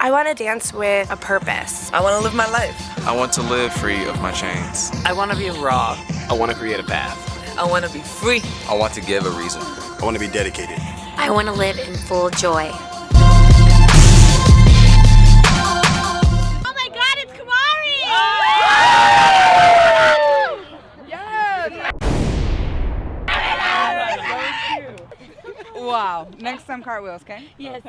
I want to dance with a purpose. I want to live my life. I want to live free of my chains. I want to be raw. I want to create a path. I want to be free. I want to give a reason. I want to be dedicated. I want to live in full joy. Oh my God, it's Kumari! Yes! Wow. Next time cartwheels, okay? Yes.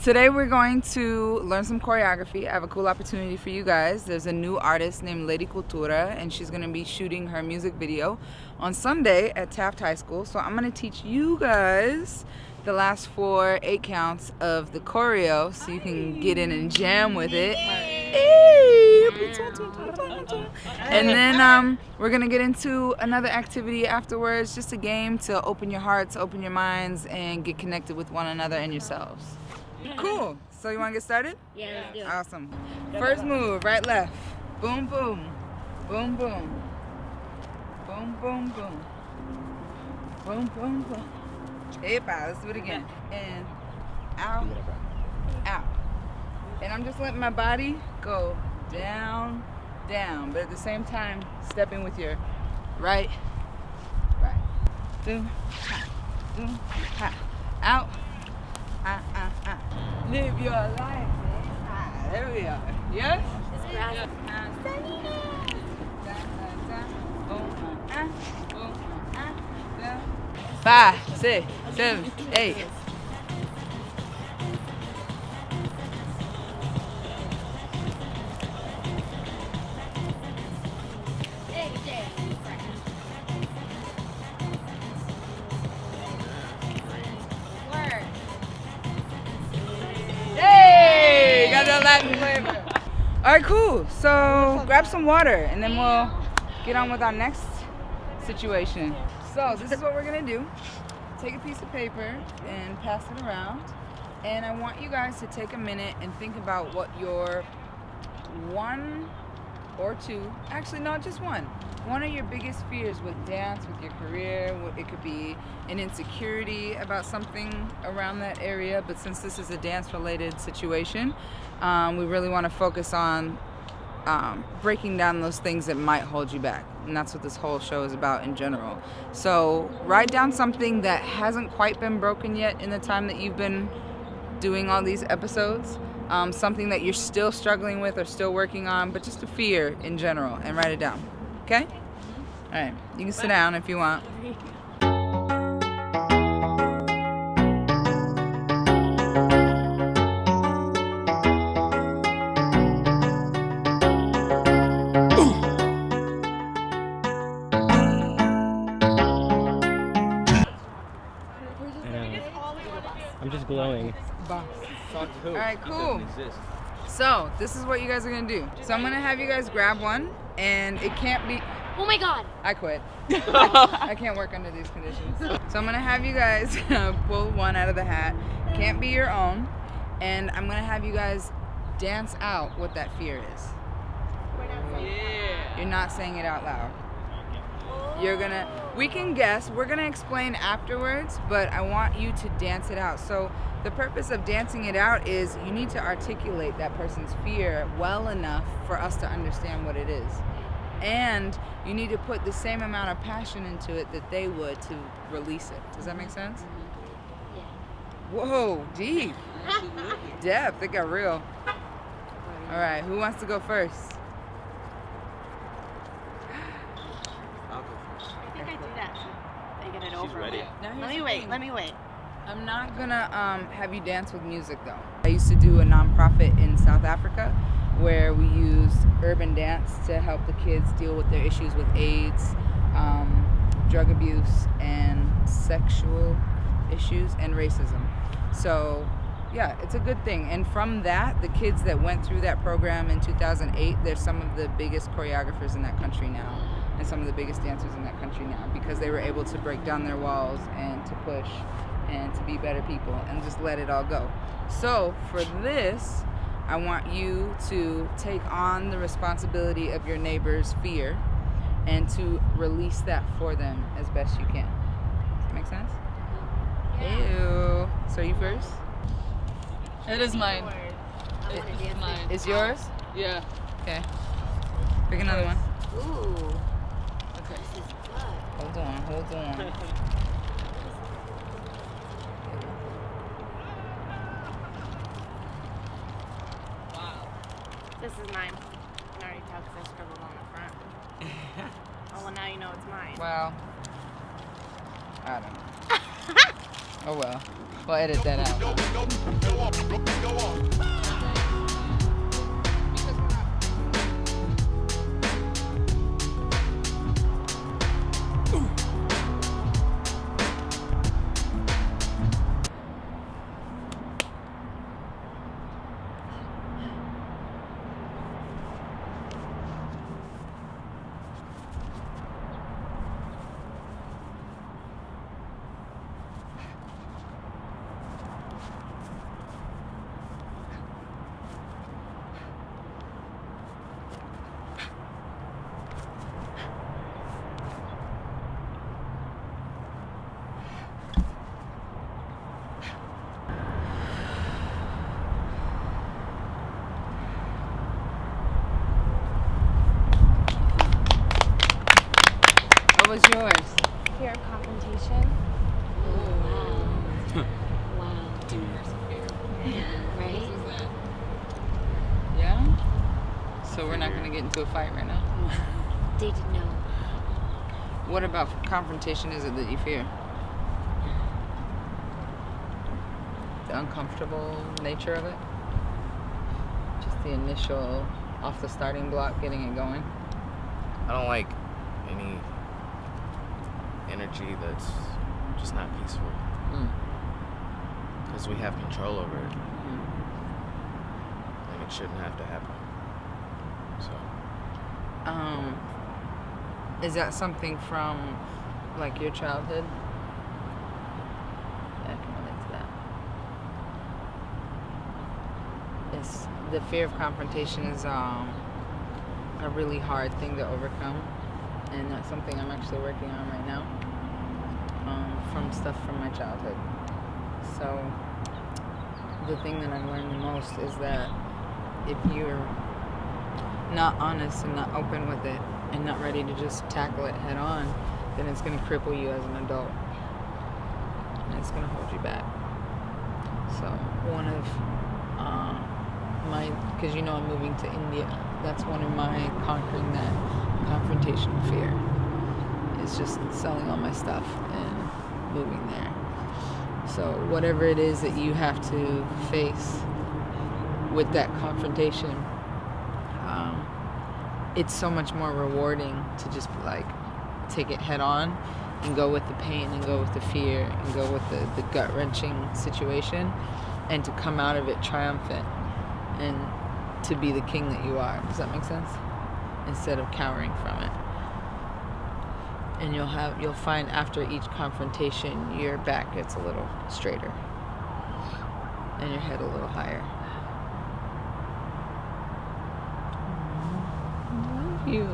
Today we're going to learn some choreography. I have a cool opportunity for you guys. There's a new artist named Lady Cultura, and she's going to be shooting her music video on Sunday at Taft High School. So I'm going to teach you guys the last 4 8 counts of the choreo so you can get in and jam with it. And then we're gonna get into another activity afterwards, just a game to open your hearts, open your minds, and get connected with one another and yourselves. Cool. So you wanna get started? Yeah, let's do it. Awesome. First move, right, left. Boom, boom. Boom, boom. Boom, boom, boom. Boom, boom, boom. Epa, let's do it again. In, out, out. And I'm just letting my body go down, down, but at the same time, stepping with your right. Do, ha, out, Live your life. There we are. Yes? It's grass. Five, 6, 7, 8. Hey, got that Latin flavor. All right, cool. So grab some water and then we'll get on with our next situation. So this is what we're gonna do. Take a piece of paper and pass it around. And I want you guys to take a minute and think about what your 1 or 2, actually no, just one of your biggest fears with dance, with your career. It could be an insecurity about something around that area, but since this is a dance related situation, we really want to focus on breaking down those things that might hold you back. And that's what this whole show is about in general. So write down something that hasn't quite been broken yet in the time that you've been doing all these episodes. Something that you're still struggling with or still working on, but just a fear in general, and write it down. Okay? All right. You can sit down if you want. I'm just glowing. All right, cool. So this is what you guys are gonna do. So I'm gonna have you guys grab one, and it can't be. Oh my God. I quit. I can't work under these conditions. So I'm gonna have you guys pull one out of the hat. Can't be your own, and I'm gonna have you guys dance out what that fear is. You're not saying it out loud. We can guess, we're gonna explain afterwards, but I want you to dance it out. So the purpose of dancing it out is you need to articulate that person's fear well enough for us to understand what it is. And you need to put the same amount of passion into it that they would to release it. Does that make sense? Yeah. Whoa, deep. Depth, it got real. All right, who wants to go first? I think I do that. I get it over ready. with. Let me wait. I'm not gonna have you dance with music though. I used to do a nonprofit in South Africa where we used urban dance to help the kids deal with their issues with AIDS, drug abuse, and sexual issues and racism. So yeah, it's a good thing. And from that, the kids that went through that program in 2008, they're some of the biggest choreographers in that country now, and some of the biggest dancers in that country now, because they were able to break down their walls and to push and to be better people and just let it all go. So for this, I want you to take on the responsibility of your neighbor's fear and to release that for them as best you can. Does that make sense? Yeah. Ew. So you first? It is mine. It's yours? Yeah. Okay. Pick another one. Ooh. Okay. Hold on. This is mine. I can already tell because I scribbled on the front. Oh, well, now you know it's mine. Well, I don't know. Oh well. We'll edit that out. What was yours? Fear of confrontation. Wow. Right? Yeah? So we're not going to get into a fight right now? They didn't know. What about confrontation is it that you fear? The uncomfortable nature of it? Just the initial, off the starting block, getting it going? I don't like any energy that's just not peaceful. Because we have control over it. And it shouldn't have to happen. So. Is that something from, like, your childhood? Yeah, I can relate to that. It's, the fear of confrontation is a really hard thing to overcome. And that's something I'm actually working on right now. From stuff from my childhood. So the thing that I've learned the most is that if you're not honest and not open with it and not ready to just tackle it head on, then it's going to cripple you as an adult. And it's going to hold you back. So one of because I'm moving to India, that's one of my conquering that confrontation fear. It's just selling all my stuff and moving there. So whatever it is that you have to face with that confrontation, it's so much more rewarding to just like take it head on and go with the pain and go with the fear and go with the gut-wrenching situation and to come out of it triumphant and to be the king that you are. Does that make sense? Instead of cowering from it. And you'll find after each confrontation your back gets a little straighter and your head a little higher. I love you.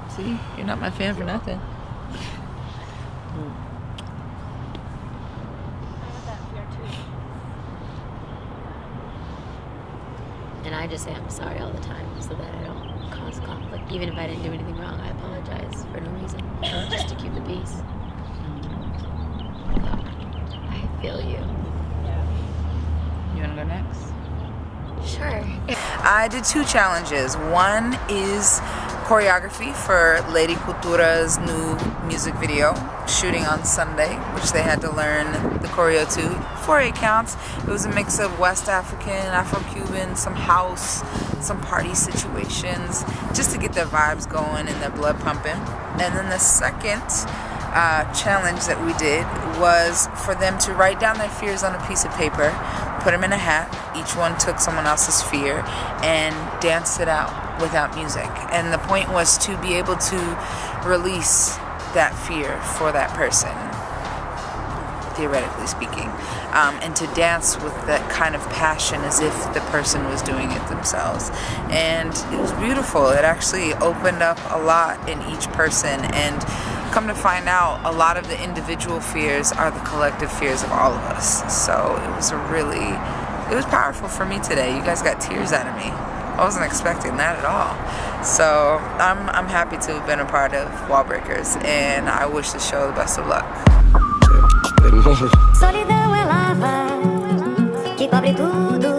See, you're not my fan for nothing. I have that fear too. And I just say I'm sorry all the time so that I don't cause conflict. Even if I didn't do anything wrong, I apologize for no reason. Just to keep the peace. I feel you. You wanna go next? Sure. I did 2 challenges. One is choreography for Lady Cultura's new music video, shooting on Sunday, which they had to learn the choreo to for 8 counts. It was a mix of West African, Afro-Cuban, some house, some party situations, just to get their vibes going and their blood pumping. And then the second challenge that we did was for them to write down their fears on a piece of paper, put them in a hat. Each one took someone else's fear and danced it out without music. And the point was to be able to release that fear for that person. theoretically speaking, and to dance with that kind of passion as if the person was doing it themselves. And it was beautiful. It actually opened up a lot in each person, and come to find out, a lot of the individual fears are the collective fears of all of us. So it was powerful for me today. You guys got tears out of me. I wasn't expecting that at all. So I'm happy to have been a part of Wallbreakers, and I wish the show the best of luck. Solidão é lava que cobre tudo.